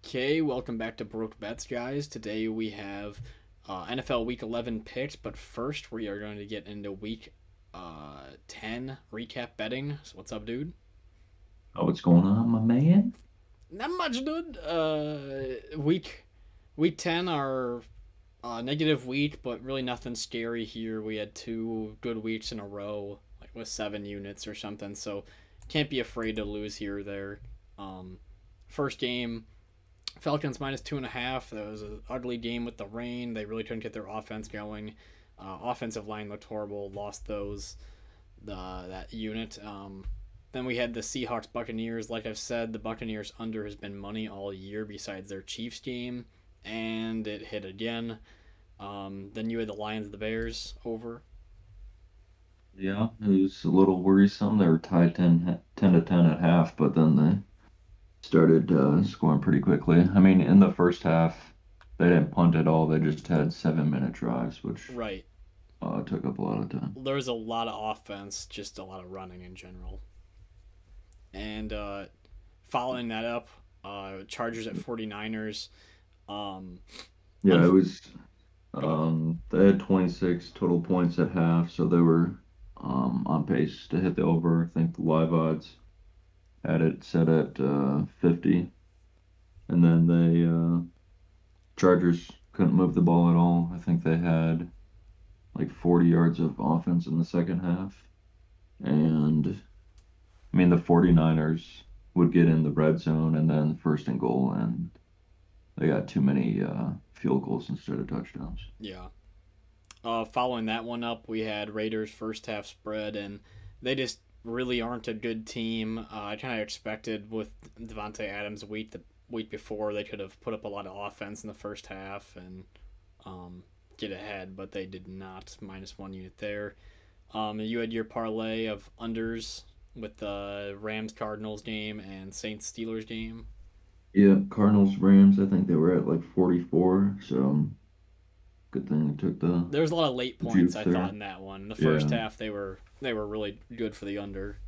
Okay, welcome back to Broke Bets, guys. Today we have NFL Week 11 picks, but first we are going to get into Week 10 recap betting. So what's up, dude? Oh, what's going on, my man? Not much, dude. Week 10, our negative week, but really nothing scary here. We had two good weeks in a row, like with 7 units or something. So can't be afraid to lose here or there. Um, First game. Falcons minus 2.5. That was an ugly game with the rain. They really couldn't get their offense going. Offensive line looked horrible. Lost that unit. Then we had the Seahawks Buccaneers. Like I've said, the Buccaneers under has been money all year besides their Chiefs game, and it hit again. Then you had the Lions the Bears over. Yeah, it was a little worrisome. They were tied 10 to 10 at half, but then they started scoring pretty quickly. I mean, in the first half, they didn't punt at all. They just had 7-minute drives, which Right. took up a lot of time. There was a lot of offense, just a lot of running in general. And following that up, Chargers at 49ers. Um, Yeah, it unf- was, Go ahead. they had 26 total points at half, so they were on pace to hit the over. I think the live odds had it set at 50, and then Chargers couldn't move the ball at all. I think they had like 40 yards of offense in the second half. And I mean, the 49ers would get in the red zone and then first and goal, and they got too many field goals instead of touchdowns. Yeah. Following that one up, we had Raiders first half spread, and they just really aren't a good team. I kind of expected with Devontae Adams the week before they could have put up a lot of offense in the first half and um, get ahead, but they did not. -1 unit there. You had your parlay of unders with the Rams Cardinals game and Saints Steelers game. Yeah, Cardinals, Rams, I think they were at like 44. So good thing they took the There was a lot of late points juice I thought there. in that one. In the first Yeah, half, they were really good for the under.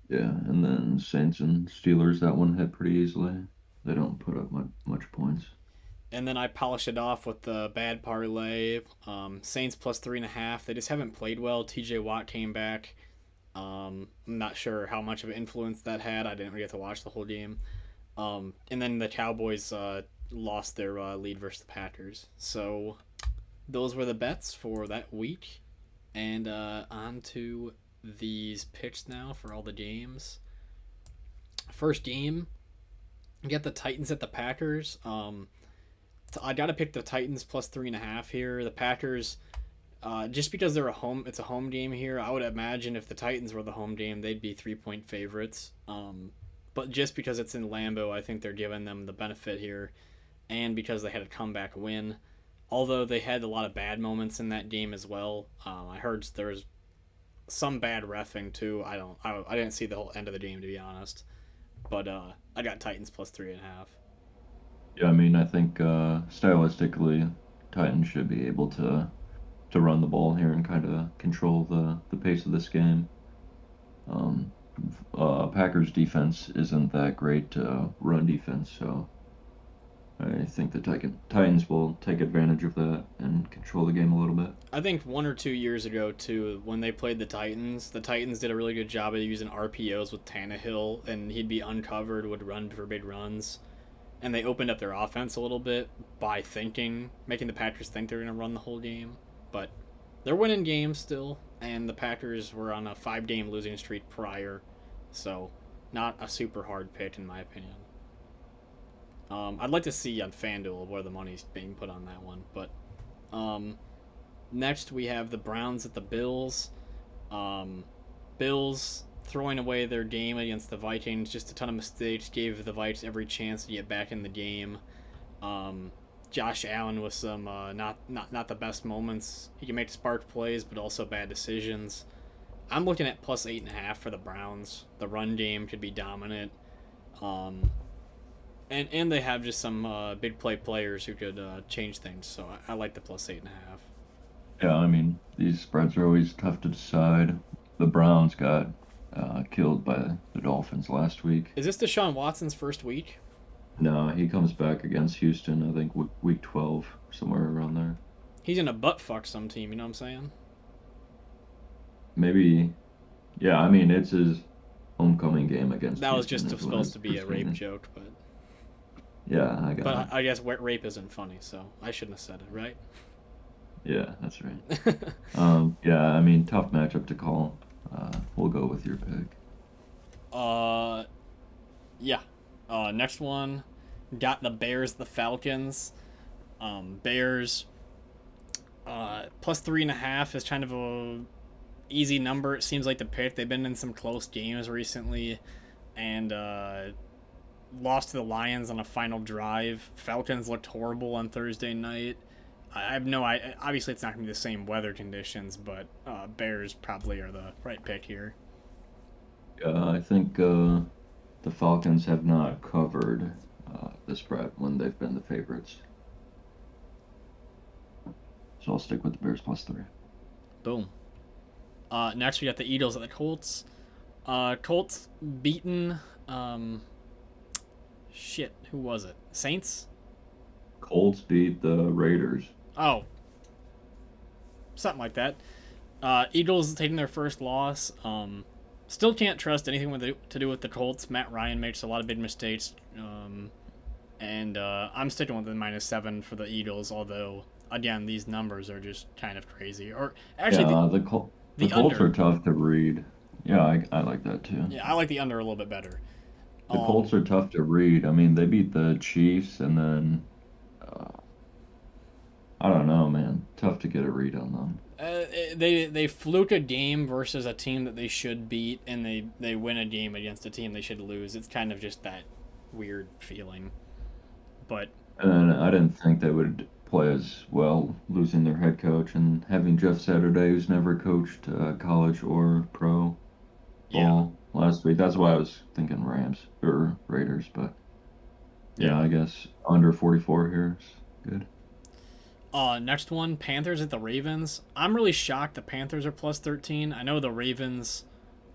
yeah. And then Saints and Steelers, that one hit pretty easily. They don't put up much points. And then I polish it off with the bad parlay. Saints +3.5. They just haven't played well. TJ Watt came back. I'm not sure how much of an influence that had. I didn't really get to watch the whole game. And then the Cowboys lost their lead versus the Packers. So those were the bets for that week. And on to these picks now for all the games. First game, you got the Titans at the Packers. I gotta pick the Titans +3.5 here. The Packers, just because it's a home game here. I would imagine if the Titans were the home game, they'd be 3-point favorites. But just because it's in Lambeau, I think they're giving them the benefit here, and because they had a comeback win. Although they had a lot of bad moments in that game as well. I heard there was some bad refing too. I didn't see the whole end of the game, to be honest. But I got Titans +3.5. Yeah, I mean, I think stylistically, Titans should be able to run the ball here and kind of control the pace of this game. Um, Packers defense isn't that great run defense, so I think the Titans will take advantage of that and control the game a little bit. I think 1 or 2 years ago too, when they played the Titans did a really good job of using RPOs with Tannehill, and he'd be uncovered, would run for big runs, and they opened up their offense a little bit by making the Packers think they're going to run the whole game. But they're winning games still, and the Packers were on a 5-game losing streak prior, so not a super hard pick in my opinion. I'd like to see on FanDuel where the money's being put on that one, but um, next we have the Browns at the Bills. Um, Bills throwing away their game against the Vikings. Just a ton of mistakes. Gave the Vikes every chance to get back in the game. Um, Josh Allen with some not the best moments. He can make spark plays, but also bad decisions. I'm looking at +8.5 for the Browns. The run game could be dominant. Um, and they have just some big play players who could change things. So I like the +8.5. Yeah, I mean, these spreads are always tough to decide. The Browns got killed by the Dolphins last week. Is this Deshaun Watson's first week? No, he comes back against Houston, I think week 12, somewhere around there. He's gonna butt fuck some team. You know what I'm saying? Maybe, yeah, I mean, it's his homecoming game against That was Houston just is what supposed I'm to be a rape thinking. joke, but Yeah, I got it. I guess rape isn't funny, so I shouldn't have said it, right? Yeah, that's right. Yeah, I mean, tough matchup to call. We'll go with your pick. uh, yeah. Next one, got the Bears, the Falcons. Bears, plus 3.5 is kind of a easy number. It seems like to pick. They've been in some close games recently, and lost to the Lions on a final drive. Falcons looked horrible on Thursday night. I have no. I obviously it's not gonna be the same weather conditions, but Bears probably are the right pick here. I think the Falcons have not covered the spread when they've been the favorites. So I'll stick with the Bears plus 3. Boom. Next we got the Eagles at the Colts. Colts beaten. Shit, who was it? Saints? Colts beat the Raiders. Oh, something like that. Eagles taking their first loss. Still can't trust anything to do with the Colts. Matt Ryan makes a lot of big mistakes. And I'm sticking with the -7 for the Eagles, although, again, these numbers are just kind of crazy. Or actually, Yeah, the the Colts under. are tough to read. Yeah, I like that too. Yeah, I like the under a little bit better. The Colts are tough to read. I mean, they beat the Chiefs and then I don't know, man. Tough to get a read on them. They fluke a game versus a team that they should beat, and they win a game against a team they should lose. It's kind of just that weird feeling. But And I didn't think they would play as well, losing their head coach and having Jeff Saturday, who's never coached college or pro yeah, ball last week. That's why I was thinking Rams or Raiders, but yeah, yeah. I guess under 44 here is good. Next one, Panthers at the Ravens. I'm really shocked the Panthers are plus 13. I know the Ravens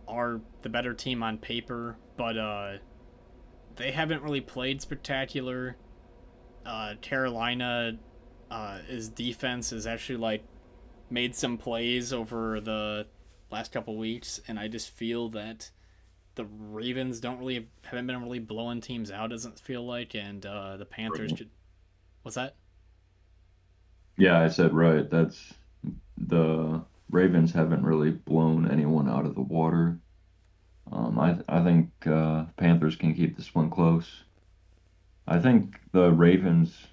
are the better team on paper, but they haven't really played spectacular. Carolina, his defense has actually like made some plays over the last couple weeks, and I just feel that the Ravens haven't been really blowing teams out. Doesn't feel like, and the Panthers Right. could. What's that? Yeah, I said right. That's the Ravens haven't really blown anyone out of the water. I think Panthers can keep this one close. I think the Ravens'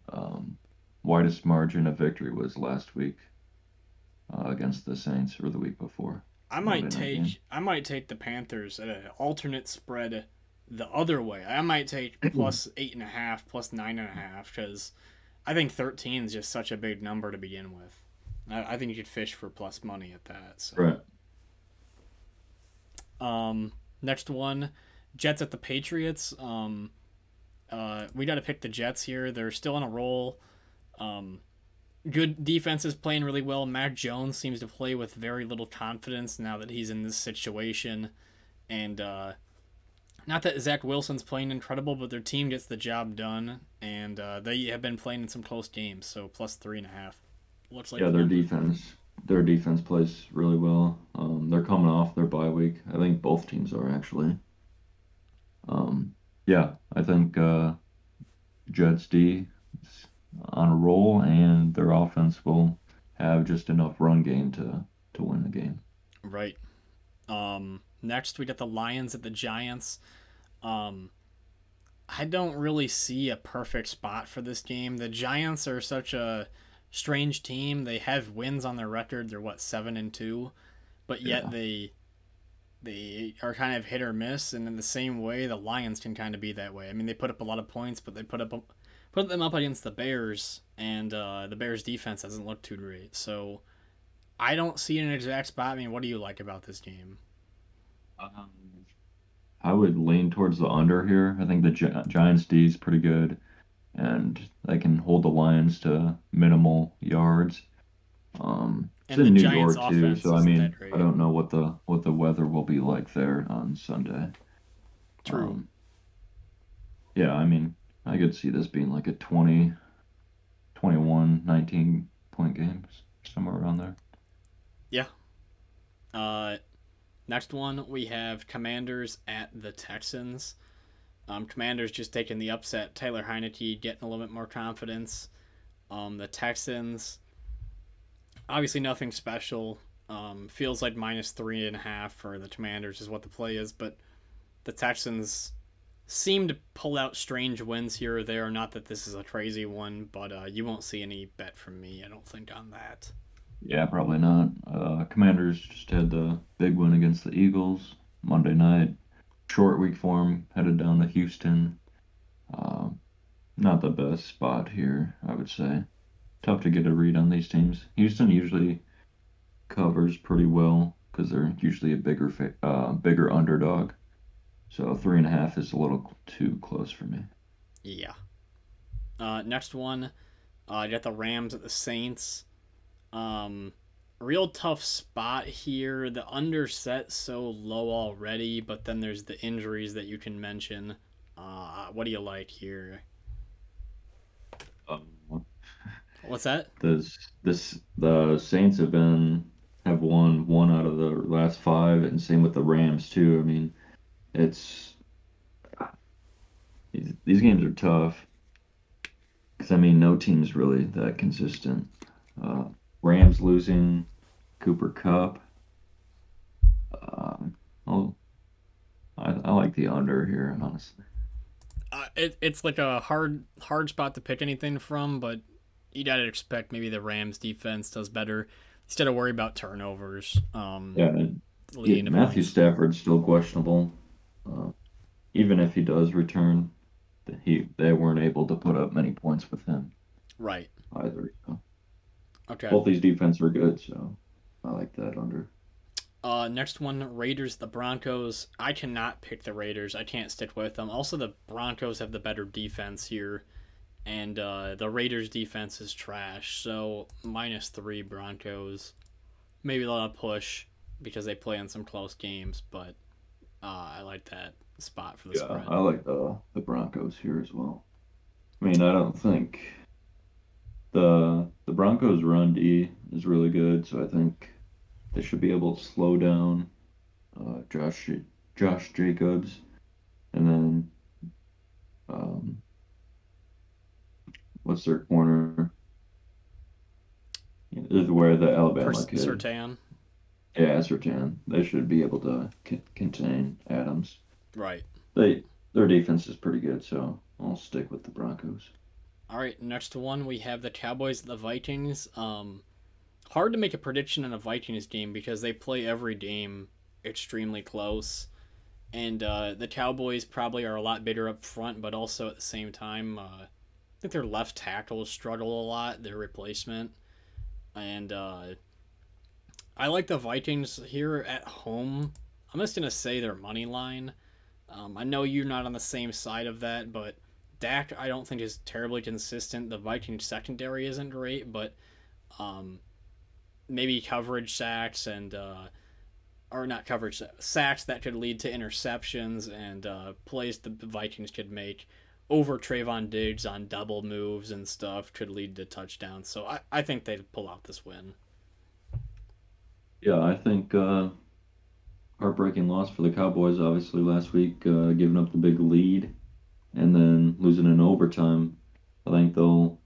um, widest margin of victory was last week against the Saints, or the week before. Monday night game. I might take the Panthers at an alternate spread the other way. I might take plus 8.5, plus 9.5, because I think 13 is just such a big number to begin with. I think you could fish for plus money at that. So, Right. next one, Jets at the Patriots. We got to pick the Jets here. They're still on a roll. Good defense is playing really well. Mac Jones seems to play with very little confidence now that he's in this situation. And not that Zach Wilson's playing incredible, but their team gets the job done. And they have been playing in some close games, so plus 3.5. Looks like Yeah, the number. their defense plays really well. They're coming off their bye week. I think both teams are actually. Yeah, I think Jets D is on a roll, and their offense will have just enough run game to win the game. Right. Next, we got the Lions at the Giants. I don't really see a perfect spot for this game. The Giants are such a strange team. They have wins on their record. They're what 7-2, but yet Yeah, they are kind of hit or miss. And in the same way, the Lions can kind of be that way. I mean, they put up a lot of points, but they put them up against the Bears, and the Bears defense hasn't looked too great. So I don't see an exact spot. I mean, what do you like about this game? um, I would lean towards the under here. I think the Giants D is pretty good, and they can hold the Lions to minimal yards. It's And the in New Giants' York too, offense so I isn't that mean, I great. don't know what the weather will be like there on Sunday. True. Um, Yeah, I mean, I could see this being like a 20, 21, 19 point games, somewhere around there. Yeah. Uh, Next one we have Commanders at the Texans. Commanders just taking the upset. Taylor Heineke getting a little bit more confidence. The Texans, obviously nothing special. Feels like -3.5 for the Commanders is what the play is, but the Texans seem to pull out strange wins here or there. Not that this is a crazy one, but you won't see any bet from me, I don't think, on that. Yeah, probably not. Commanders just had the big win against the Eagles Monday night. Short week for 'em, headed down to Houston. Um, Not the best spot here, I would say. Tough to get a read on these teams. Houston usually covers pretty well because they're usually a bigger underdog. So 3.5 is a little too close for me. Yeah. Next one, I got the Rams at the Saints. Um, Real tough spot here. The under set so low already, but then there's the injuries that you can mention. What do you like here? Um, What's that? the Saints have won one out of the last five, and same with the Rams too. I mean, it's these games are tough because I mean no team's really that consistent. Uh, Rams losing Cooper Cup. Oh, I like the under here, honestly. It's like a hard spot to pick anything from, but you gotta expect maybe the Rams defense does better instead of worry about turnovers. Yeah, and Leading to Matthew points. Stafford's still questionable. Uh, Even if he does return, they weren't able to put up many points with him Right. either. So Okay. both these defenses are good, so I like that under. Next one, Raiders, the Broncos. I cannot pick the Raiders. I can't stick with them. Also, the Broncos have the better defense here, and the Raiders' defense is trash. So -3 Broncos. Maybe they'll push because they play in some close games, but I like that spot for the Yeah, spread. I like the Broncos here as well. I mean, I don't think the Broncos run D is really good, so I think they should be able to slow down uh, Josh Josh Jacobs, and then um, what's their corner? Is where the Alabama kid. Sertan. Yeah, Sertan. They should be able to contain Adams. Right. They their defense is pretty good, so I'll stick with the Broncos. All right. Next one, we have the Cowboys, the Vikings. Hard to make a prediction in a Vikings game because they play every game extremely close. And the Cowboys probably are a lot bigger up front, but also at the same time, I think their left tackles struggle a lot, their replacement. And I like the Vikings here at home. I'm just going to say their money line. I know you're not on the same side of that, but Dak, I don't think is terribly consistent. The Vikings secondary isn't great, but um, maybe coverage sacks and or not coverage sacks that could lead to interceptions and plays the Vikings could make over Trayvon Diggs on double moves and stuff could lead to touchdowns. So I think they'd pull out this win. Yeah, I think heartbreaking loss for the Cowboys, obviously last week, giving up the big lead and then losing in overtime. I think they'll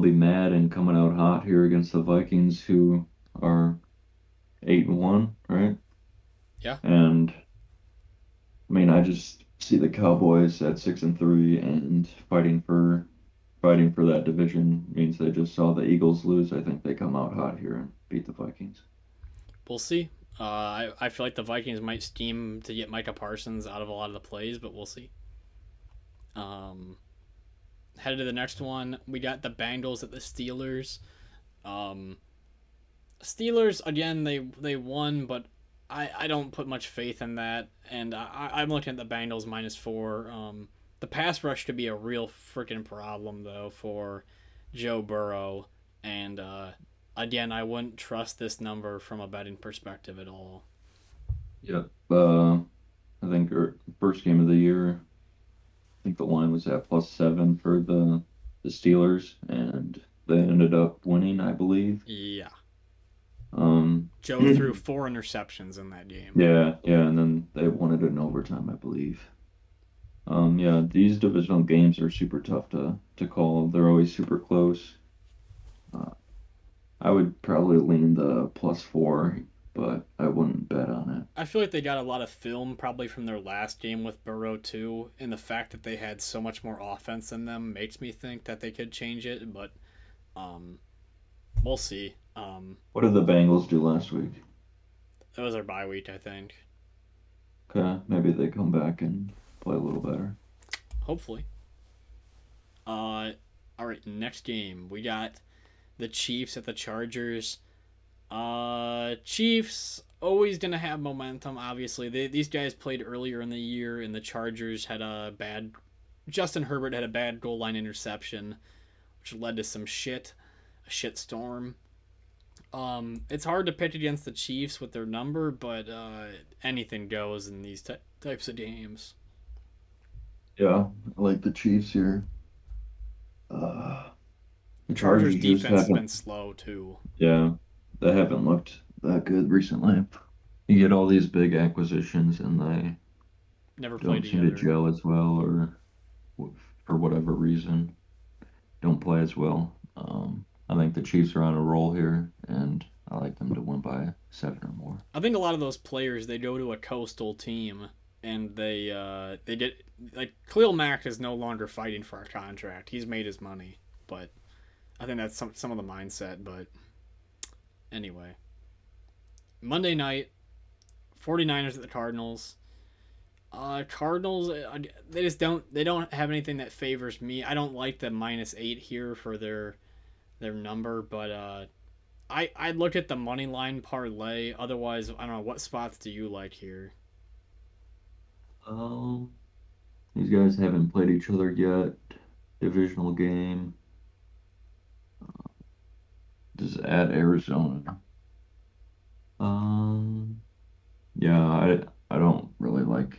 be mad and coming out hot here against the Vikings, who are 8-1, right? Yeah. And I mean, I just see the Cowboys at 6-3 and fighting for that division means they just saw the Eagles lose. I think they come out hot here and beat the Vikings. We'll see. I feel like the Vikings might scheme to get Micah Parsons out of a lot of the plays, but we'll see. Um, Headed to the next one, we got the Bengals at the Steelers. Um, Steelers again, they won, but I don't put much faith in that, and I'm looking at the Bengals -4. The pass rush could be a real freaking problem though for Joe Burrow, and again, I wouldn't trust this number from a betting perspective at all. Yep. I think our first game of the year, think the line was at +7 for the Steelers, and they ended up winning, I believe. Yeah. Um, Joe threw 4 interceptions in that game. yeah, and then they won it in overtime, I believe. Yeah, these divisional games are super tough to call. They're always super close. Uh, I would probably lean the +4, but I wouldn't bet on it. I feel like they got a lot of film probably from their last game with Burrow too, and the fact that they had so much more offense than them makes me think that they could change it, but um we'll see. What did the Bengals do last week? It was our bye week, I think. Okay, maybe they come back and play a little better. Hopefully. All right, next game. We got the Chiefs at the Chargers. Chiefs always gonna have momentum. Obviously, these guys played earlier in the year, and the Chargers had a bad. Justin Herbert had a bad goal line interception, which led to some a shit storm. It's hard to pitch against the Chiefs with their number, but anything goes in these types of games. Yeah, I like the Chiefs here. Uh, the Chargers Chargers just defense has been haven't, slow too. yeah, they haven't looked that good recently. You get all these big acquisitions and they Never played don't seem to together. gel as well, or for whatever reason, don't play as well. I think the Chiefs are on a roll here, and I like them to win by 7 or more. I think a lot of those players they go to a coastal team and they get like Khalil Mack is no longer fighting for a contract. He's made his money, but I think that's some of the mindset. But anyway, Monday night, 49ers at the Cardinals. Cardinals they don't have anything that favors me. I don't like the -8 here for their number, but I'd look at the money line parlay. Otherwise, I don't know what spots do you like here. Um, these guys haven't played each other yet. Divisional game. This is at Arizona. Um, yeah, I don't really like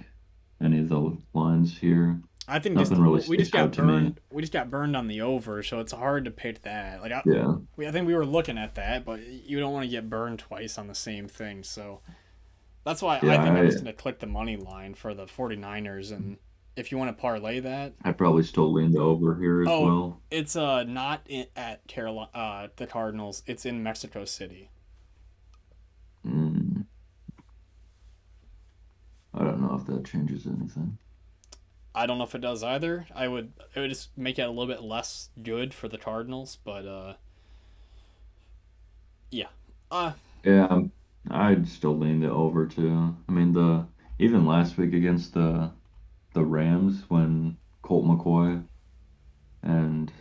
any of the lines here. I think Nothing really we just sticks got out to me. burned. We just got burned on the over, so it's hard to pick that. Yeah, I think we were looking at that, but you don't want to get burned twice on the same thing. So that's why I yeah, think I'm just gonna click the money line for the 49ers, and if you want to parlay that, I probably still lean the over here as oh, well. it's not at Carolina, the Cardinals. It's in Mexico City. Mm, I don't know if that changes anything. I don't know if it does either. It would just make it a little bit less good for the Cardinals, but yeah. Uh Yeah, I'd still lean the over too. I mean, the even last week against the Rams when Colt McCoy and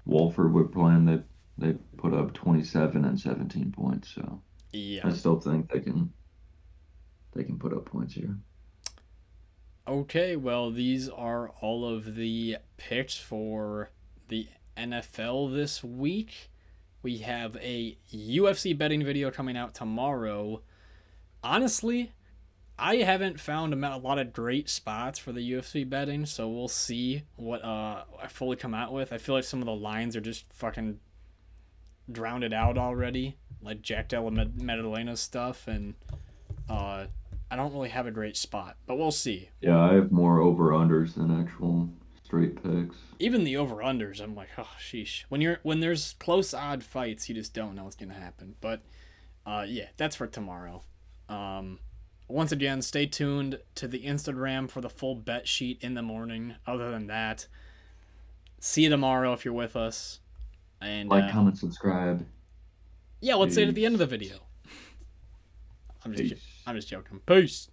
Wolford were playing, they put up 27 and 17 points. So yeah. I still think they can put up points here. Okay, well these are all of the picks for the NFL this week. We have a UFC betting video coming out tomorrow. Honestly, I haven't found a lot of great spots for the UFC betting, so we'll see what I fully come out with. I feel like some of the lines are just fucking drowned it out already, like Jack Della Maddalena stuff, and I don't really have a great spot, but we'll see. Yeah, I have more over-unders than actual straight picks. Even the over unders, I'm like, oh sheesh. When there's close odd fights, you just don't know what's gonna happen. But yeah, that's for tomorrow. Once again, stay tuned to the Instagram for the full bet sheet in the morning. Other than that, see you tomorrow if you're with us. And Like, comment, subscribe. yeah, let's say it at the end of the Peace. video. Peace. I'm just joking. Peace.